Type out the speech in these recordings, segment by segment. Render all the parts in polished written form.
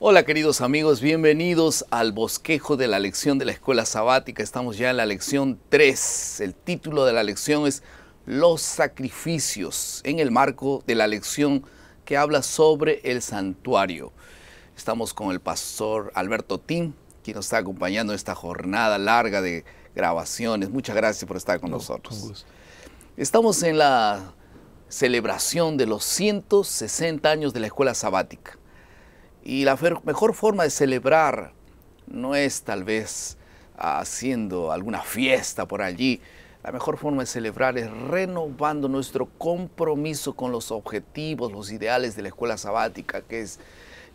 Hola queridos amigos, bienvenidos al bosquejo de la lección de la escuela sabática. Estamos ya en la lección 3. El título de la lección es Los sacrificios, en el marco de la lección que habla sobre el santuario. Estamos con el pastor Alberto Tim, quien nos está acompañando en esta jornada larga de grabaciones. Muchas gracias por estar con nosotros. Estamos en la celebración de los 160 años de la escuela sabática. Y la mejor forma de celebrar no es tal vez haciendo alguna fiesta por allí. La mejor forma de celebrar es renovando nuestro compromiso con los objetivos, los ideales de la escuela sabática, que es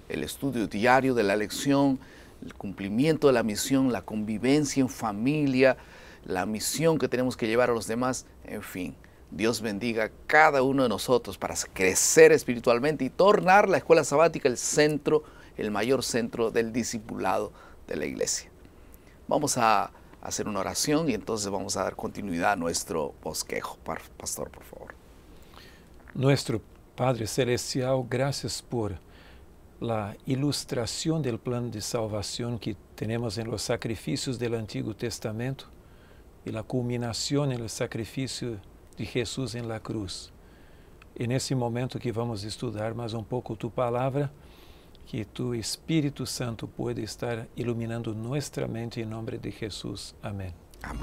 el estudio diario de la lección, el cumplimiento de la misión, la convivencia en familia, la misión que tenemos que llevar a los demás, en fin. Dios bendiga a cada uno de nosotros para crecer espiritualmente y tornar la escuela sabática el centro, el mayor centro del discipulado de la iglesia. Vamos a hacer una oración y entonces vamos a dar continuidad a nuestro bosquejo. Pastor, por favor. Nuestro Padre Celestial, gracias por la ilustración del plan de salvación que tenemos en los sacrificios del Antiguo Testamento y la culminación en el sacrificio de Jesús en la cruz. En ese momento que vamos a estudar más un poco tu palabra, que tu Espíritu Santo puede estar iluminando nuestra mente en nombre de Jesús. Amén. Amén.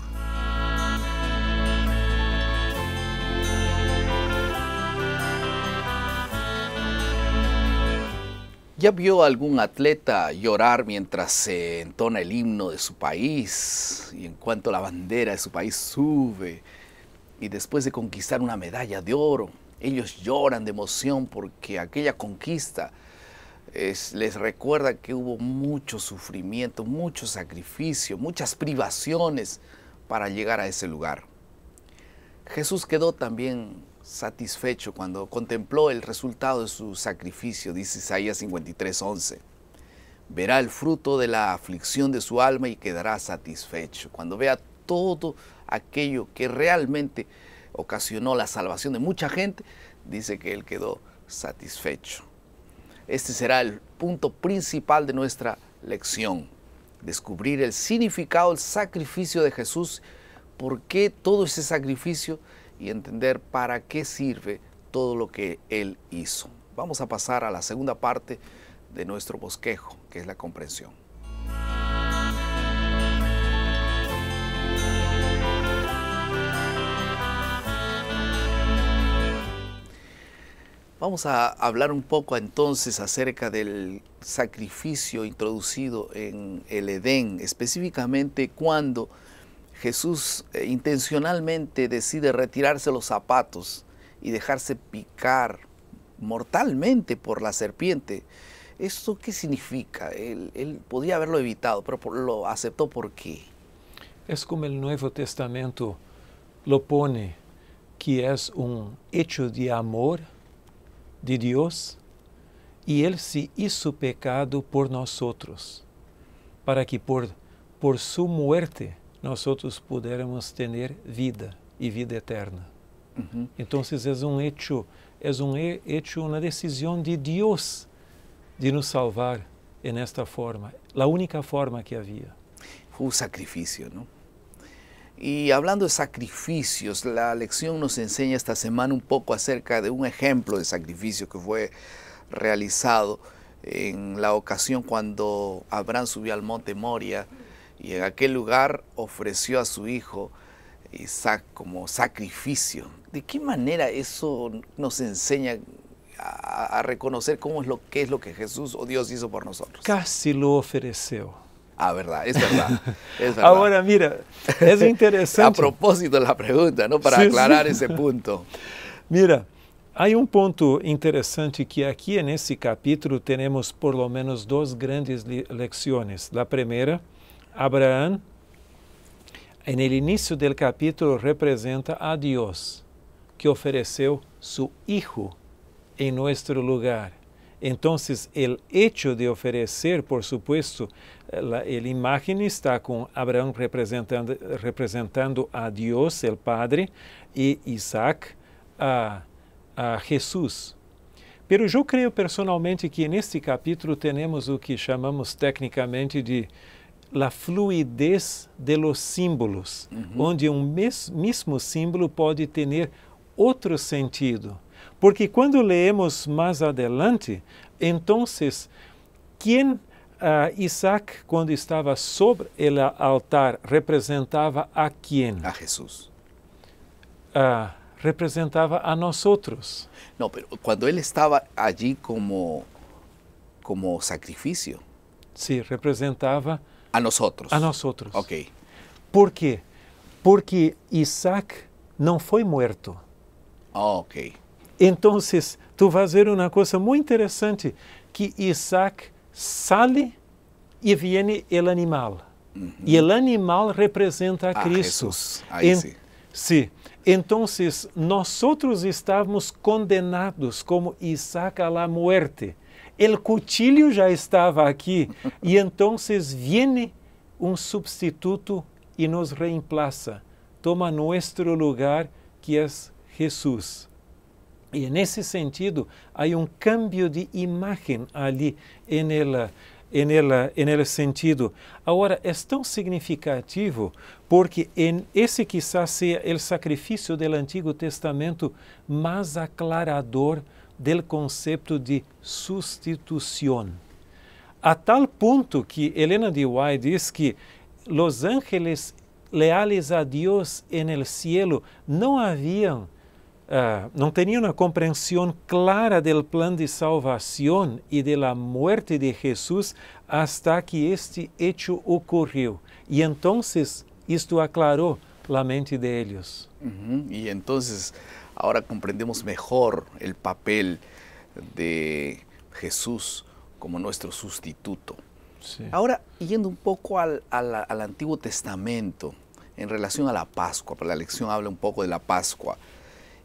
¿Ya vio algún atleta llorar mientras se entona el himno de su país y en cuanto la bandera de su país sube? Y después de conquistar una medalla de oro, ellos lloran de emoción porque aquella conquista les recuerda que hubo mucho sufrimiento, mucho sacrificio, muchas privaciones para llegar a ese lugar. Jesús quedó también satisfecho cuando contempló el resultado de su sacrificio, dice Isaías 53:11. Verá el fruto de la aflicción de su alma y quedará satisfecho. Cuando vea todo aquello que realmente ocasionó la salvación de mucha gente, dice que él quedó satisfecho. Este será el punto principal de nuestra lección, descubrir el significado, el sacrificio de Jesús, por qué todo ese sacrificio y entender para qué sirve todo lo que él hizo. Vamos a pasar a la segunda parte de nuestro bosquejo, que es la comprensión. Vamos a hablar un poco entonces acerca del sacrificio introducido en el Edén, específicamente cuando Jesús intencionalmente decide retirarse los zapatos y dejarse picar mortalmente por la serpiente. ¿Esto qué significa? Él podía haberlo evitado, pero lo aceptó. ¿Por qué? Es como el Nuevo Testamento lo pone, que es un hecho de amor de Dios, y Él se hizo pecado por nosotros, para que por su muerte nosotros pudiéramos tener vida y vida eterna. Entonces es un hecho, una decisión de Dios de nos salvar en esta forma, la única forma que había. Fue un sacrificio, ¿no? Y hablando de sacrificios, la lección nos enseña esta semana un poco acerca de un ejemplo de sacrificio que fue realizado en la ocasión cuando Abraham subió al monte Moria y en aquel lugar ofreció a su hijo Isaac como sacrificio. ¿De qué manera eso nos enseña a reconocer qué es lo que Jesús o Dios hizo por nosotros? Casi lo ofreció. Ah, verdad, es verdad, es verdad. Ahora mira, es interesante. A propósito de la pregunta, ¿no? Para aclarar ese punto. Mira, hay un punto interesante que aquí en ese capítulo tenemos por lo menos dos grandes lecciones. La primera, Abraham, en el inicio del capítulo representa a Dios, que ofreció su hijo en nuestro lugar. Entonces, el hecho de ofrecer, por supuesto, la imagen está con Abraham representando a Dios, el Padre, y Isaac a Jesús. Pero yo creo personalmente que en este capítulo tenemos lo que llamamos técnicamente de la fluidez de los símbolos, onde mismo símbolo pode ter outro sentido. Porque quando leemos mais adelante, então, quem Isaac, quando estava sobre o altar, representava a quem? A Jesús. Representava a nós outros. No, pero cuando él estaba allí como sacrificio. Sim, representava a nosotros. A nós outros. Ok. Por quê? Porque Isaac não foi morto. Oh, ok. Então, tu vas ver uma coisa muito interessante, que Isaac sale e vem o animal. E o animal representa a Cristo. Jesús. Ahí sí. Sim. Então, nós estávamos condenados como Isaac a la muerte. O cuchillo já estava aqui. E então vem substituto e nos reemplaça. Toma nosso lugar, que é Jesus. E nesse sentido, há cambio de imagem ali en el sentido. Agora, é tão significativo porque esse quizás seja o sacrifício do Antigo Testamento mais aclarador del concepto de sustituição. A tal ponto que Helena de White diz que os ángeles leales a Deus en el cielo não tinham uma compreensão clara do plano de salvação e da morte de Jesus hasta que este hecho ocorreu. E então isto aclarou a mente de eles. Y entonces ahora comprendemos mejor el papel de Jesús como nuestro sustituto. Sí. Ahora, yendo un poco al Antiguo Testamento, en relación a la Pascua, porque la lección habla un poco de la Pascua.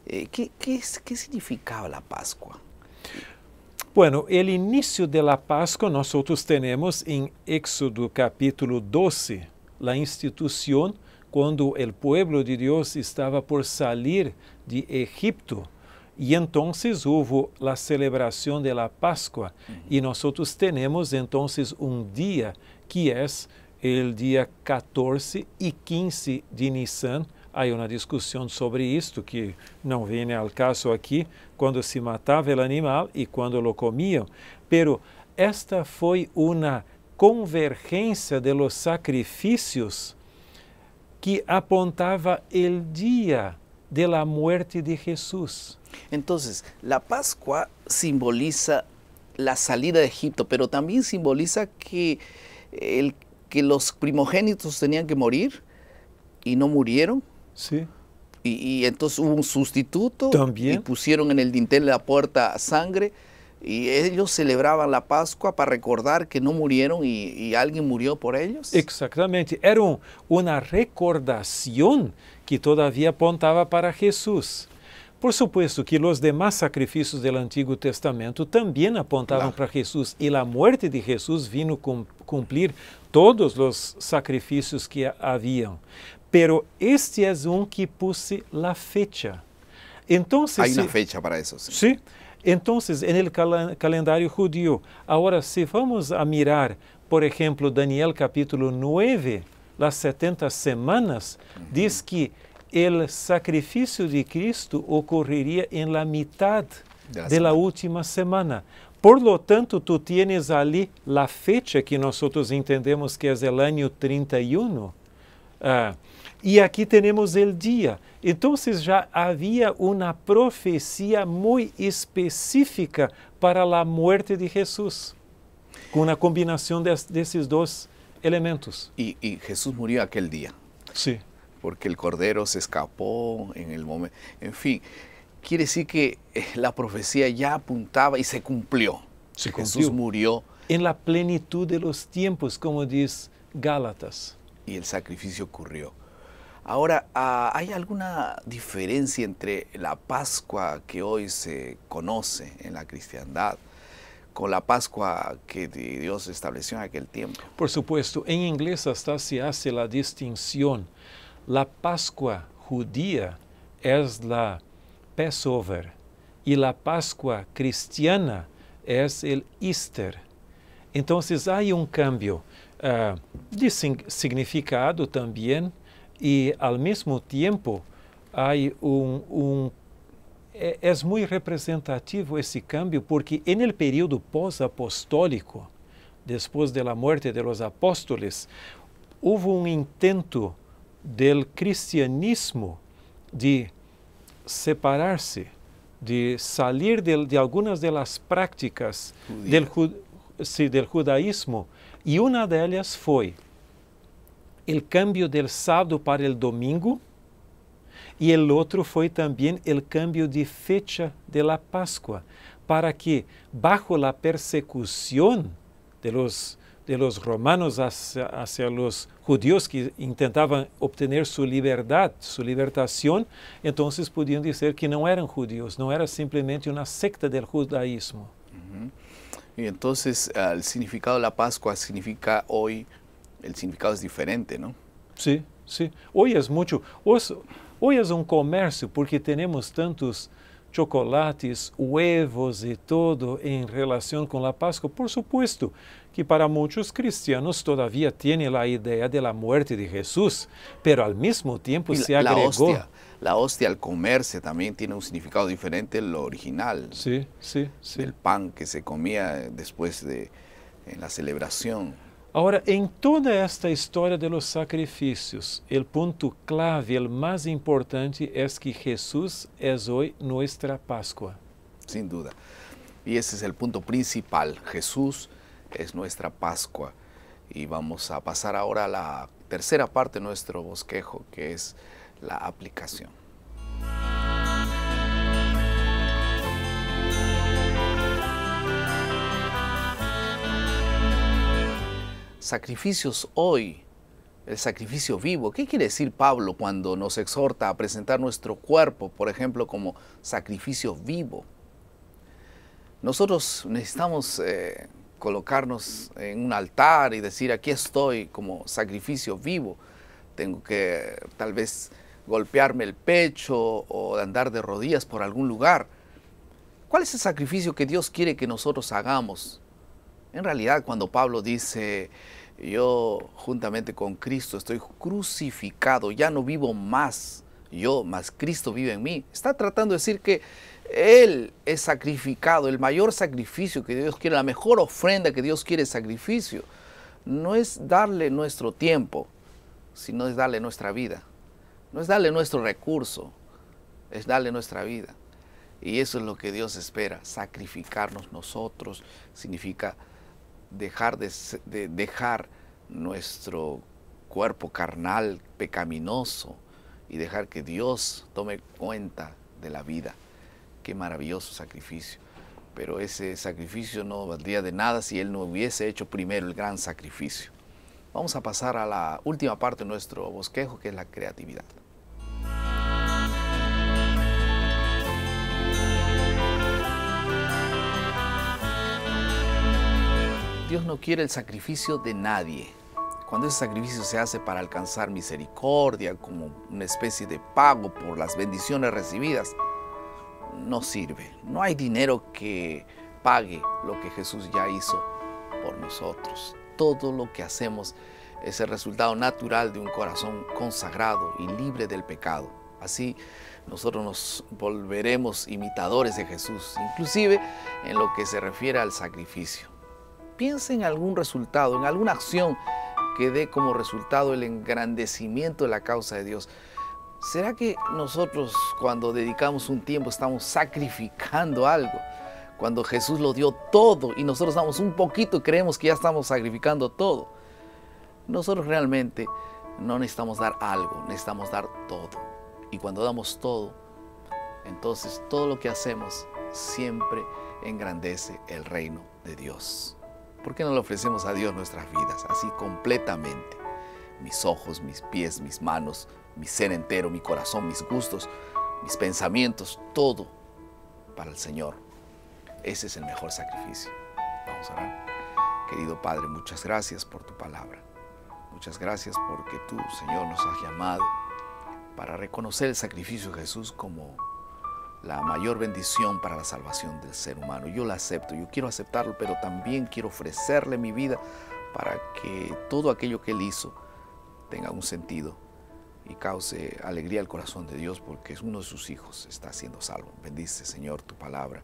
¿Qué significaba la Pascua? Bueno, el inicio de la Pascua nosotros tenemos en Éxodo capítulo 12, la institución cuando el pueblo de Dios estaba por salir de Egipto. Y entonces hubo la celebración de la Pascua. Y nosotros tenemos entonces un día que es el día 14 y 15 de Nisan. Há uma discussão sobre isto que não vem ao caso aqui, quando se matava o animal e quando lo comiam. Pero esta foi uma convergência de los sacrifícios que apontava o dia de la muerte de Jesús. Entonces, la Pascua simboliza la salida de Egipto, pero también simboliza que los primogénitos tenían que morir y no murieron. Sí. Y entonces hubo un sustituto. También. Y pusieron en el dintel de la puerta sangre. Y ellos celebraban la Pascua para recordar que no murieron y alguien murió por ellos. Exactamente. Era uma recordação que todavia apontava para Jesus. Por supuesto que os demais sacrifícios do Antigo Testamento também apontavam para Jesus. E a morte de Jesus vino cumprir todos os sacrifícios que haviam. Pero este é que puse la fecha. Entonces, hay una fecha para eso. Sí. Sí. Entonces, en el calendario judío, ahora si vamos a mirar, por ejemplo, Daniel capítulo 9, las 70 semanas, diz que el sacrificio de Cristo ocurriría en la mitad de la última semana. Por lo tanto, tú tienes ali la fecha que nosotros entendemos que es el año 31. E aqui temos o dia. Então, já havia uma profecia muito específica para a morte de Jesus, com a combinação desses dois elementos. Y Jesús murió aquel día. Sí. Porque el Cordero se escapó en el momento. En fin, quiere decir que la profecía ya apuntaba y se cumplió. Jesús murió. En la plenitud de los tiempos, como dice Gálatas. Y el sacrificio ocurrió. Ahora, ¿hay alguna diferencia entre la Pascua que hoy se conoce en la cristiandad con la Pascua que Dios estableció en aquel tiempo? Por supuesto, en inglés hasta se hace la distinción. La Pascua judía es la Passover y la Pascua cristiana es el Easter. Entonces hay un cambio de significado también, y al mismo tiempo hay es muy representativo ese cambio, porque en el periodo posapostólico, después de la muerte de los apóstoles, hubo un intento del cristianismo de separarse, de salir de algunas de las prácticas del judaísmo, y una de ellas fue el cambio del sábado para el domingo, y el otro fue también el cambio de fecha de la Pascua, para que bajo la persecución de los romanos hacia los judíos que intentaban obtener su libertad, su libertación, entonces podían decir que no eran judíos, no era simplemente una secta del judaísmo. Y entonces el significado de la Pascua significa hoy, el significado es diferente, ¿no? Sí, sí. Hoy es mucho. Hoy es un comercio porque tenemos tantos chocolates, huevos y todo en relación con la Pascua. Por supuesto que para muchos cristianos todavía tiene la idea de la muerte de Jesús, pero al mismo tiempo se agregó. La hostia al comerse también tiene un significado diferente de lo original. Sí, sí, sí. El pan que se comía después en la celebración. Ahora, en toda esta historia de los sacrificios, el punto clave, el más importante, es que Jesús es hoy nuestra Pascua. Sin duda. Y ese es el punto principal. Jesús es nuestra Pascua. Y vamos a pasar ahora a la tercera parte de nuestro bosquejo, que es la aplicación. Sacrificios hoy, el sacrificio vivo. ¿Qué quiere decir Pablo cuando nos exhorta a presentar nuestro cuerpo, por ejemplo, como sacrificio vivo? Nosotros necesitamos colocarnos en un altar y decir, aquí estoy como sacrificio vivo. Tengo que tal vez golpearme el pecho o andar de rodillas por algún lugar. ¿Cuál es el sacrificio que Dios quiere que nosotros hagamos? En realidad, cuando Pablo dice, yo juntamente con Cristo estoy crucificado, ya no vivo más yo, mas Cristo vive en mí, está tratando de decir que Él es sacrificado. El mayor sacrificio que Dios quiere, la mejor ofrenda que Dios quiere es sacrificio. No es darle nuestro tiempo, sino es darle nuestra vida. No es darle nuestro recurso, es darle nuestra vida. Y eso es lo que Dios espera, sacrificarnos nosotros. Significa dejar nuestro cuerpo carnal, pecaminoso, y dejar que Dios tome cuenta de la vida. Qué maravilloso sacrificio. Pero ese sacrificio no valdría de nada si Él no hubiese hecho primero el gran sacrificio. Vamos a pasar a la última parte de nuestro bosquejo, que es la creatividad. Dios no quiere el sacrificio de nadie. Cuando ese sacrificio se hace para alcanzar misericordia, como una especie de pago por las bendiciones recibidas, no sirve. No hay dinero que pague lo que Jesús ya hizo por nosotros. Todo lo que hacemos es el resultado natural de un corazón consagrado y libre del pecado. Así nosotros nos volveremos imitadores de Jesús, inclusive en lo que se refiere al sacrificio. Piensa en algún resultado, en alguna acción que dé como resultado el engrandecimiento de la causa de Dios. ¿Será que nosotros, cuando dedicamos un tiempo, estamos sacrificando algo? Cuando Jesús lo dio todo y nosotros damos un poquito y creemos que ya estamos sacrificando todo. Nosotros realmente no necesitamos dar algo, necesitamos dar todo. Y cuando damos todo, entonces todo lo que hacemos siempre engrandece el reino de Dios. ¿Por qué no le ofrecemos a Dios nuestras vidas así completamente? Mis ojos, mis pies, mis manos, mi ser entero, mi corazón, mis gustos, mis pensamientos, todo para el Señor. Ese es el mejor sacrificio. Vamos a orar. Querido Padre, muchas gracias por tu palabra. Muchas gracias porque tú, Señor, nos has llamado para reconocer el sacrificio de Jesús como la mayor bendición para la salvación del ser humano. Yo la acepto, yo quiero aceptarlo, pero también quiero ofrecerle mi vida para que todo aquello que Él hizo tenga un sentido y cause alegría al corazón de Dios, porque uno de sus hijos está siendo salvo. Bendice, Señor, tu palabra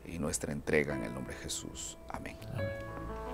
y nuestra entrega en el nombre de Jesús. Amén. Amén.